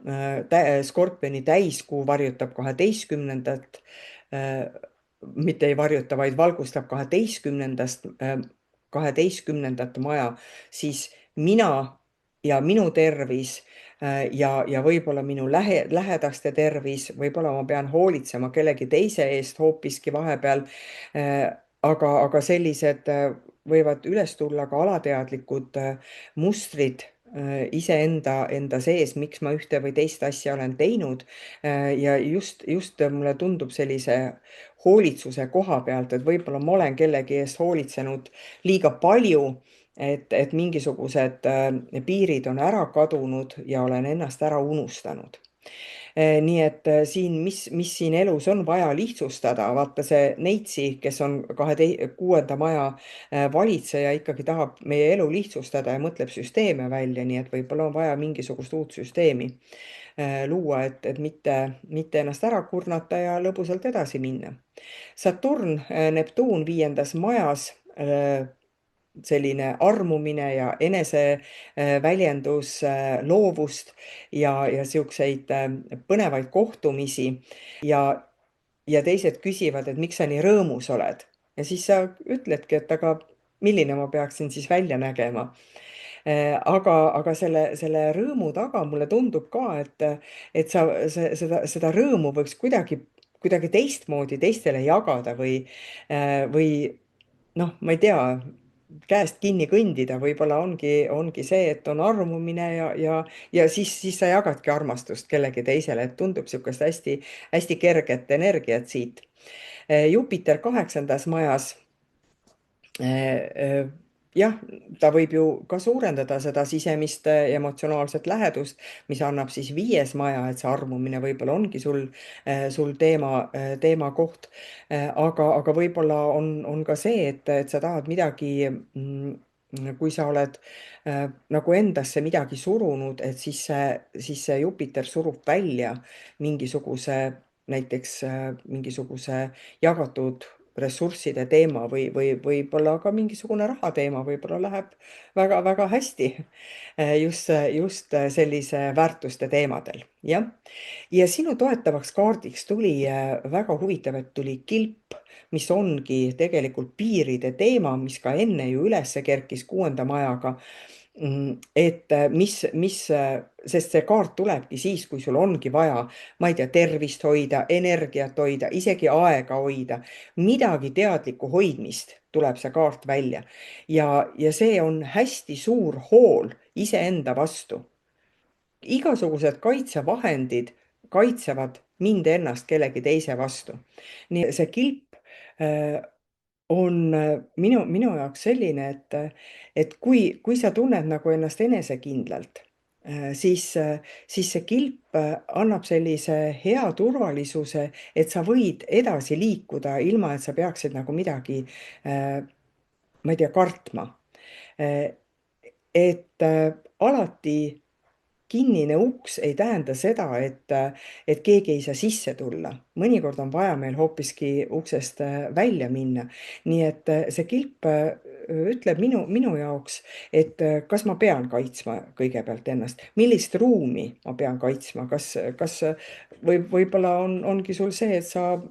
Skorpioni täiskuu varjutab 12. Mitte ei varjuta, vaid valgustab 12. maja, siis mina ja minu tervis ja võib-olla minu lähedaste tervis, võib-olla ma pean hoolitsema kellegi teise eest hoopiski vahepeal. Aga sellised võivad üles tulla ka alateadlikud mustrid enda sees, miks ma ühte või teist asja olen teinud. Ja just mulle tundub sellise hoolitsuse koha pealt, et võib-olla ma olen kellegi eest hoolitsenud liiga palju, et mingisugused piirid on ära kadunud ja olen ennast ära unustanud. Nii et siin, mis siin elus on vaja lihtsustada, vaata see Neitsi, kes on 6. maja valitseja, ikkagi tahab meie elu lihtsustada ja mõtleb süsteeme välja, nii et võib-olla on vaja mingisugust uut süsteemi luua, et mitte ennast ära kurnata ja lõbusalt edasi minna. Saturn, Neptuun 5. majas, selline armumine ja eneseväljendus, loovust ja siukseid põnevaid kohtumisi ja teised küsivad, et miks sa nii rõõmus oled. Ja siis sa ütledki, et aga milline ma peaksin siis välja nägema. Aga selle rõõmu taga mulle tundub ka, et seda rõõmu võiks kuidagi teistmoodi teistele jagada või noh, ma ei tea, käest kinni kõndida, võib-olla ongi see, et on armumine ja siis sa jagadki armastust kellegi teisele, et tundub niisugust hästi kerget energiat siit. Jupiter 8. majas. Jah, ta võib ju ka suurendada seda sisemist emotsionaalset lähedust, mis annab siis 5. maja, et see armumine võib-olla ongi sul teemakoht. Aga võib-olla on ka see, et sa tahad midagi, kui sa oled nagu endasse midagi surunud, et siis see Jupiter surub välja mingisuguse, näiteks mingisuguse jagatud ressursside teema või võib-olla ka mingisugune rahateema, võib-olla läheb väga-väga hästi just sellise väärtuste teemadel, jah. Ja sinu toetavaks kaardiks tuli väga huvitav, et tuli kilp, mis ongi tegelikult piiride teema, mis ka enne ju üles kerkis 6. majaga. et sest see kaart tulebki siis, kui sul ongi vaja, ma ei tea, tervist hoida, energiat hoida, isegi aega hoida, midagi teadlikku hoidmist tuleb see kaart välja. ja see on hästi suur hool iseenda vastu. Igasugused kaitsevahendid kaitsevad mind ennast kellegi teise vastu. nii see kilp on minu jaoks selline, et kui sa tunned nagu ennast enesekindlalt, siis see kilp annab sellise hea turvalisuse, et sa võid edasi liikuda, ilma et sa peaksid nagu midagi, ma ei tea, kartma. Et alati kinnine uks ei tähenda seda, et keegi ei saa sisse tulla. Mõnikord on vaja meil hoopiski uksest välja minna. Nii et see kilp ütleb minu jaoks, et kas ma pean kaitsma kõigepealt ennast, millist ruumi ma pean kaitsma, kas võib-olla ongi sul see, et sa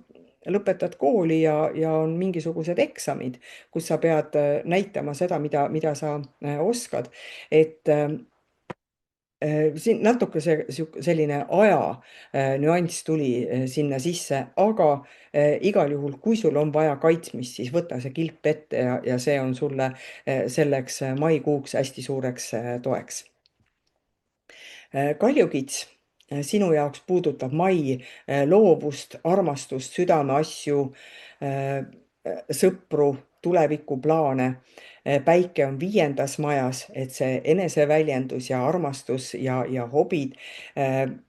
lõpetad kooli ja on mingisugused eksamid, kus sa pead näitama seda, mida sa oskad. et siin natuke selline aja nüanss tuli sinna sisse, aga igal juhul, kui sul on vaja kaitsmist, siis võta see kilp ette ja see on sulle selleks maikuuks hästi suureks toeks. Kaljukits, sinu jaoks puudutab mai loovust, armastust, südameasju, sõpru, tulevikuplaane. Päike on 5. majas, et see eneseväljendus ja armastus ja hobid,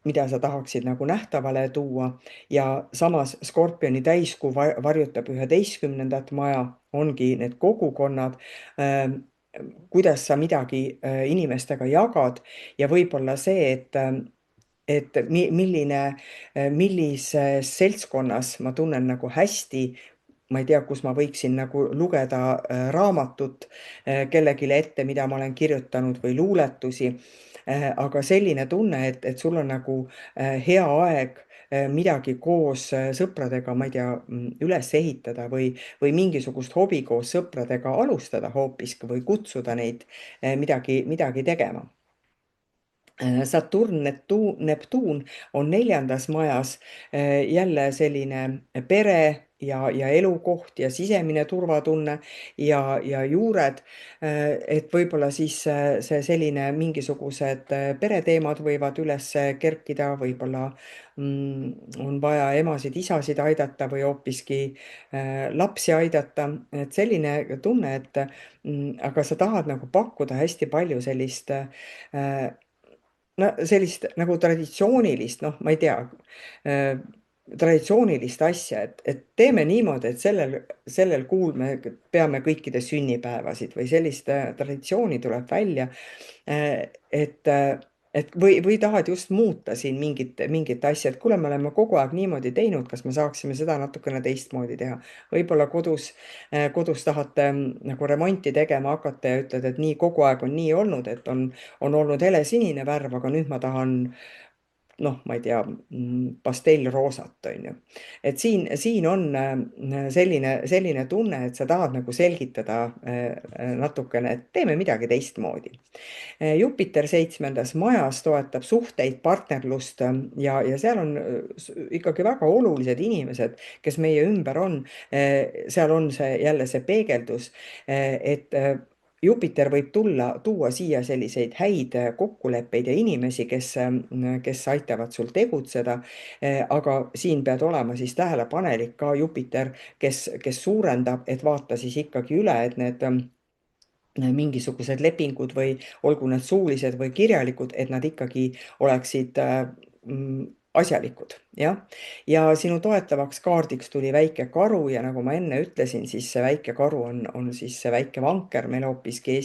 mida sa tahaksid nagu nähtavale tuua. Ja samas Skorpioni täiskuu varjutab 11. maja, ongi need kogukonnad, kuidas sa midagi inimestega jagad ja võib-olla see, et millises seltskonnas ma tunnen nagu hästi, ma ei tea, kus ma võiksin nagu lugeda raamatut kellelegi ette, mida ma olen kirjutanud või luuletusi. Aga selline tunne, et sul on nagu hea aeg midagi koos sõpradega, ma ei tea, üles ehitada või mingisugust hobi koos sõpradega alustada hoopiski või kutsuda neid midagi tegema. Saturn, Neptuun on 4. majas, jälle selline pere ja elukoht ja sisemine turvatunne ja juured. Et võib-olla siis see selline mingisugused pereteemad võivad üles kerkida, võib-olla on vaja emasid-isasid aidata või hoopiski lapsi aidata. Et selline tunne, aga sa tahad nagu pakkuda hästi palju no sellist nagu traditsioonilist, noh, ma ei tea, äh, traditsioonilist asja, et teeme niimoodi, et sellel kuul me peame kõikide sünnipäevasid või sellist traditsiooni tuleb välja. Et, või tahad just muuta siin mingit asja, et kuule, me oleme kogu aeg niimoodi teinud, kas me saaksime seda natukene teistmoodi teha. võib-olla kodus tahate nagu remonti tegema hakata ja ütled, et nii kogu aeg on nii olnud, et on olnud helesinine värv, aga nüüd ma tahan, noh, ma ei tea, pastellroosat, on ju. Et siin on selline tunne, et sa tahad nagu selgitada natukene, et teeme midagi teistmoodi. Jupiter 7. majas toetab suhteid, partnerlust ja seal on ikkagi väga olulised inimesed, kes meie ümber on. seal on see jälle see peegeldus, et Jupiter võib tuua siia selliseid häid kokkuleppeid ja inimesi, kes aitavad sul tegutseda. aga siin pead olema siis tähelepanelik ka Jupiter, kes suurendab, et vaata siis ikkagi üle, et need mingisugused lepingud või olgu need suulised või kirjalikud, et nad ikkagi oleksid asjalikud, jah. Ja sinu toetavaks kaardiks tuli väike karu ja nagu ma enne ütlesin, siis see väike karu on siis see väike vanker meil hoopiski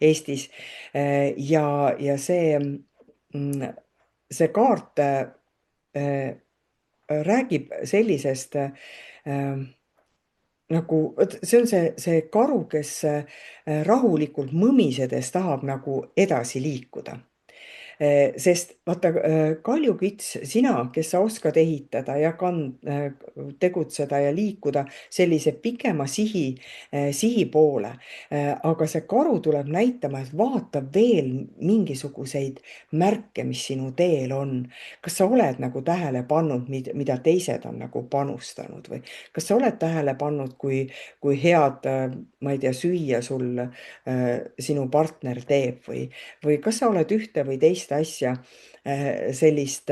Eestis. Ja see kaart räägib sellisest nagu, see on see karu, kes rahulikult mõmisedes tahab nagu edasi liikuda. Sest vaata, kaljukits, sina, kes sa oskad ehitada ja tegutseda ja liikuda sellise pikema sihi poole. Aga see karu tuleb näitama, et vaata veel mingisuguseid märke, mis sinu teel on. Kas sa oled nagu tähele pannud, mida teised on nagu panustanud või kas sa oled tähele pannud, kui head, ma ei tea, süüa sul sinu partner teeb või kas sa oled ühte või teist asja sellist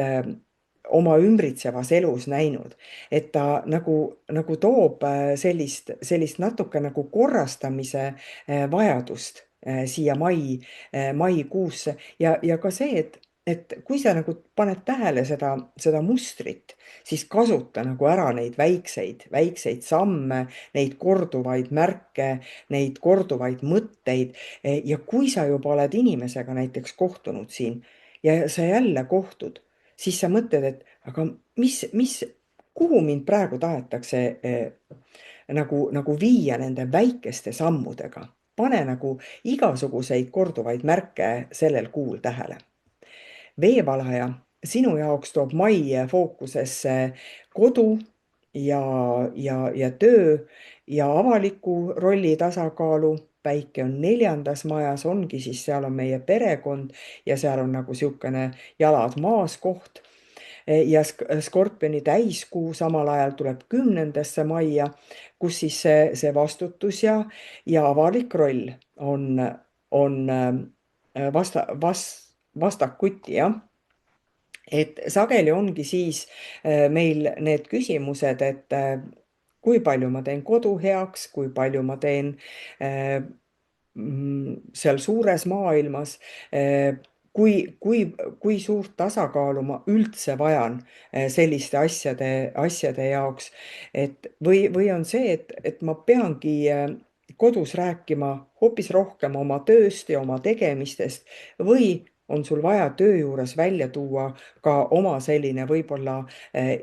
oma ümbritsevas elus näinud, et ta nagu toob sellist natuke nagu korrastamise vajadust siia maikuusse ja ka see, et kui sa nagu paned tähele seda mustrit, siis kasuta nagu ära neid väikseid samme, neid korduvaid märke, neid korduvaid mõtteid. Ja kui sa juba oled inimesega näiteks kohtunud siin ja sa jälle kohtud, siis sa mõtled, et aga kuhu mind praegu tahetakse nagu viia nende väikeste sammudega. Pane nagu igasuguseid korduvaid märke sellel kuul tähele. Veevalaja, sinu jaoks toob mai fookusesse kodu ja töö ja avaliku rolli tasakaalu. Päike on 4. majas, ongi siis seal on meie perekond ja seal on nagu niisugune jalad maas koht. Ja Skorpioni täiskuu samal ajal tuleb 10. majja, kus siis see vastutus ja avalik roll on vastakuti, jah. Et sageli ongi siis meil need küsimused, et kui palju ma teen kodu heaks, kui palju ma teen seal suures maailmas, kui suurt tasakaalu ma üldse vajan selliste asjade jaoks. Või on see, et ma peangi kodus rääkima hoopis rohkem oma tööst ja oma tegemistest või on sul vaja töö juures välja tuua ka oma selline võib-olla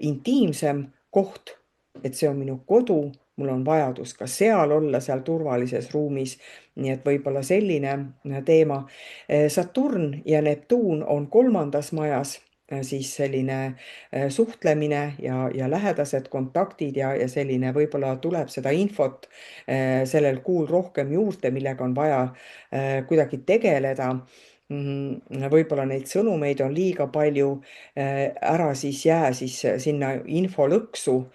intiimsem koht, et see on minu kodu, mul on vajadus ka seal olla, seal turvalises ruumis. Nii et võib-olla selline teema. Saturn ja Neptuun on 3. majas, siis selline suhtlemine ja lähedased kontaktid ja selline võib-olla tuleb seda infot sellel kuul rohkem juurde, millega on vaja kuidagi tegeleda. Võib-olla neid sõnumeid on liiga palju, ära siis jää siis sinna infolõksu,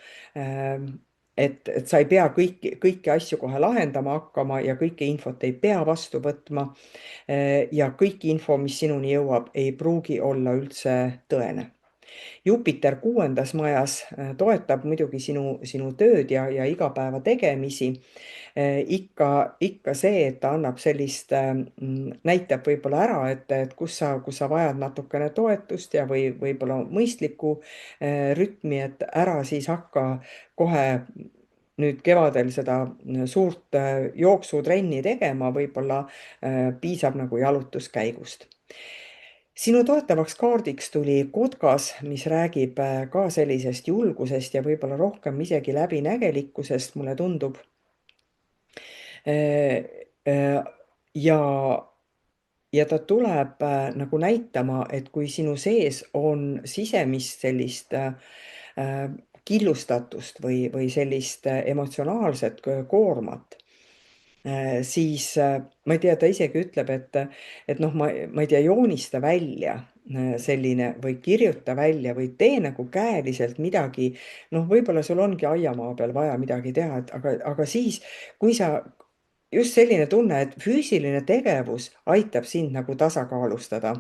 et sa ei pea kõiki asju kohe lahendama hakkama ja kõike infot ei pea vastu võtma. Ja kõik info, mis sinuni jõuab, ei pruugi olla üldse tõene. Jupiter 6. majas toetab muidugi sinu tööd ja igapäeva tegemisi. Ikka see, et ta annab sellist, näitab võib-olla ära, et kus sa vajad natukene toetust ja võib-olla mõistlikku rütmi, et ära siis hakka kohe nüüd kevadel seda suurt jooksutrenni tegema, võib-olla piisab nagu jalutuskäigust. Sinu toetavaks kaardiks tuli kotkas, mis räägib ka sellisest julgusest ja võib-olla rohkem isegi läbinägelikkusest, mulle tundub. Ja ta tuleb nagu näitama, et kui sinu sees on sisemist sellist killustatust või sellist emotsionaalset koormat, siis ma ei tea, ta isegi ütleb, et noh, ma ei tea, joonista välja selline või kirjuta välja või tee nagu käeliselt midagi. Noh, võib-olla sul ongi aiamaa peal vaja midagi teha, aga siis, kui sa just selline tunne, et füüsiline tegevus aitab sind nagu tasakaalustada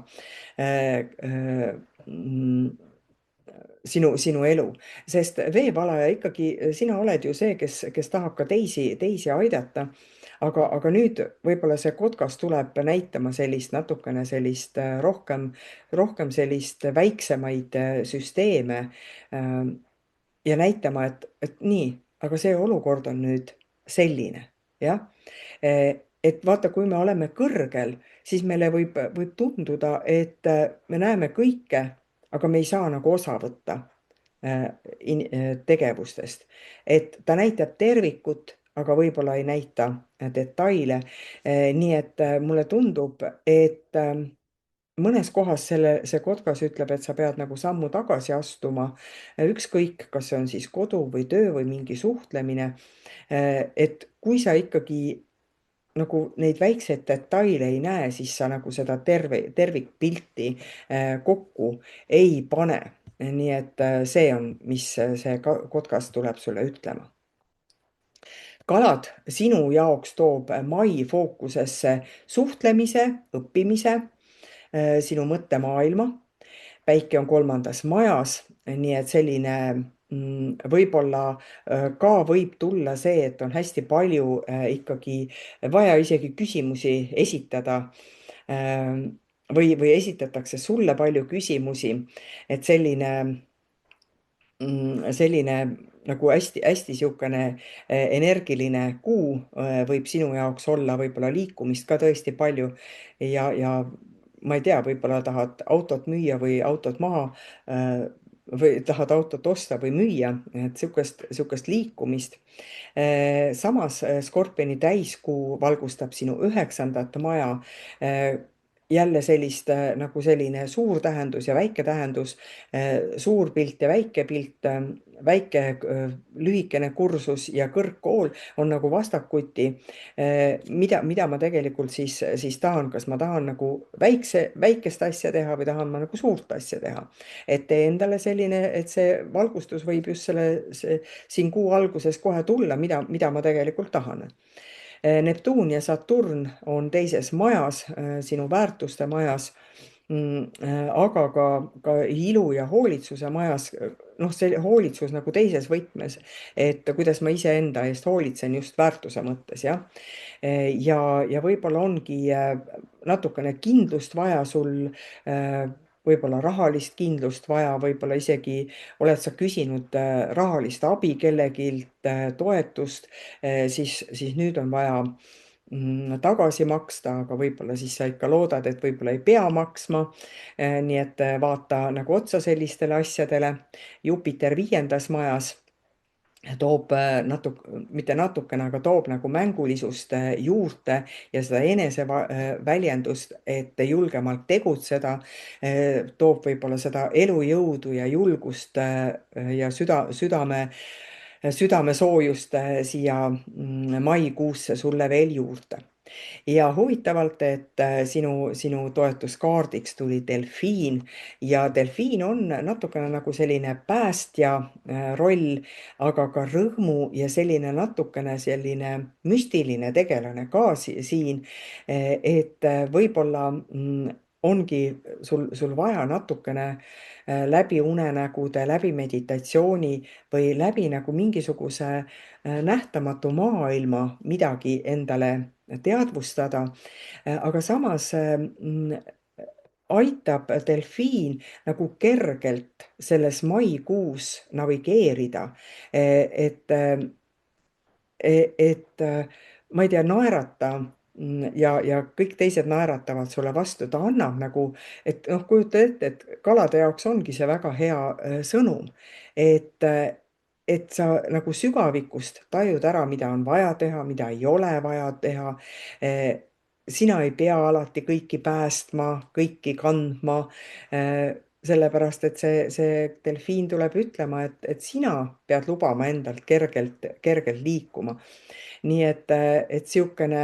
sinu elu, sest veevalaja ikkagi, sina oled ju see, kes tahab ka teisi aidata. Aga nüüd võib-olla see kotkas tuleb näitama sellist natukene sellist rohkem sellist väiksemaid süsteeme ja näitama, et nii, aga see olukord on nüüd selline, jah. Et vaata, kui me oleme kõrgel, siis meile võib tunduda, et me näeme kõike, aga me ei saa nagu osa võtta tegevustest. Et ta näitab tervikut, aga võib-olla ei näita detaile. Nii et mulle tundub, et mõnes kohas see kotkas ütleb, et sa pead nagu sammu tagasi astuma, ükskõik, kas see on siis kodu või töö või mingi suhtlemine. Et kui sa ikkagi nagu neid väikseid detaile ei näe, siis sa nagu seda tervikpilti kokku ei pane. nii et see on, mis see kotkas tuleb sulle ütlema. kalad sinu jaoks toob mai fookusesse suhtlemise, õppimise, sinu mõttemaailma. päike on kolmandas majas, nii et selline võib-olla ka võib tulla see, et on hästi palju ikkagi vaja isegi küsimusi esitada. või esitatakse sulle palju küsimusi, et selline nagu hästi-hästi niisugune energiline kuu võib sinu jaoks olla, võib-olla liikumist ka tõesti palju ja ma ei tea, võib-olla tahad autot müüa või autot maha või tahad autot osta või müüa, et sihukest liikumist. samas Skorpioni täiskuu valgustab sinu 9. maja. jälle sellist nagu selline suur tähendus ja väike tähendus, suur pilt ja väike pilt, väike lühikene kursus ja kõrgkool on nagu vastakuti. mida ma tegelikult siis tahan, kas ma tahan nagu väikest asja teha või tahan ma nagu suurt asja teha. et tee endale selline, et see valgustus võib just siin kuu alguses kohe tulla, mida ma tegelikult tahan. Neptuun ja Saturn on teises majas, sinu väärtuste majas, aga ka ilu ja hoolitsuse majas. noh, see hoolitsus nagu teises võtmes, et kuidas ma iseenda eest hoolitsen just väärtuse mõttes, jah. ja võib-olla ongi natukene kindlust vaja sul, võib-olla rahalist kindlust vaja, võib-olla isegi oled sa küsinud rahalist abi kellegilt, toetust, siis nüüd on vaja tagasi maksta, aga võib-olla siis sa ikka loodad, et võib-olla ei pea maksma. nii et vaata nagu otsa sellistele asjadele. Jupiter 5. majas toob mitte natukene, aga toob nagu mängulisust juurde ja seda eneseväljendust, et julgemalt tegutseda. toob võib-olla seda elujõudu ja julgust ja südamesoojust siia maikuusse sulle veel juurde. Ja huvitavalt, et sinu toetuskaardiks tuli delfiin ja delfiin on natukene nagu selline päästja roll, aga ka rõõmu ja selline natukene selline müstiline tegelane ka siin. et võib-olla ongi sul vaja natukene läbi unenägude, läbi meditatsiooni või läbi nagu mingisuguse nähtamatu maailma midagi endale teadvustada. aga samas aitab delfiin nagu kergelt selles maikuus navigeerida. et ma ei tea, naerata ja kõik teised naeratavad sulle vastu, ta annab nagu, et noh, kujuta ette, et kalade jaoks ongi see väga hea sõnum, et et sa nagu sügavikust tajud ära, mida on vaja teha, mida ei ole vaja teha. sina ei pea alati kõiki päästma, kõiki kandma, sellepärast et see delfiin tuleb ütlema, et sina pead lubama endalt kergelt liikuma. nii et sihukene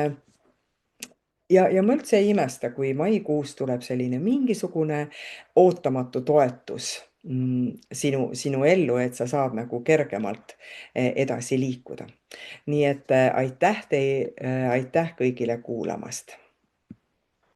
ja ma üldse ei imesta, kui maikuus tuleb selline mingisugune ootamatu toetus sinu ellu, et sa saad nagu kergemalt edasi liikuda. nii et aitäh kõigile kuulamast.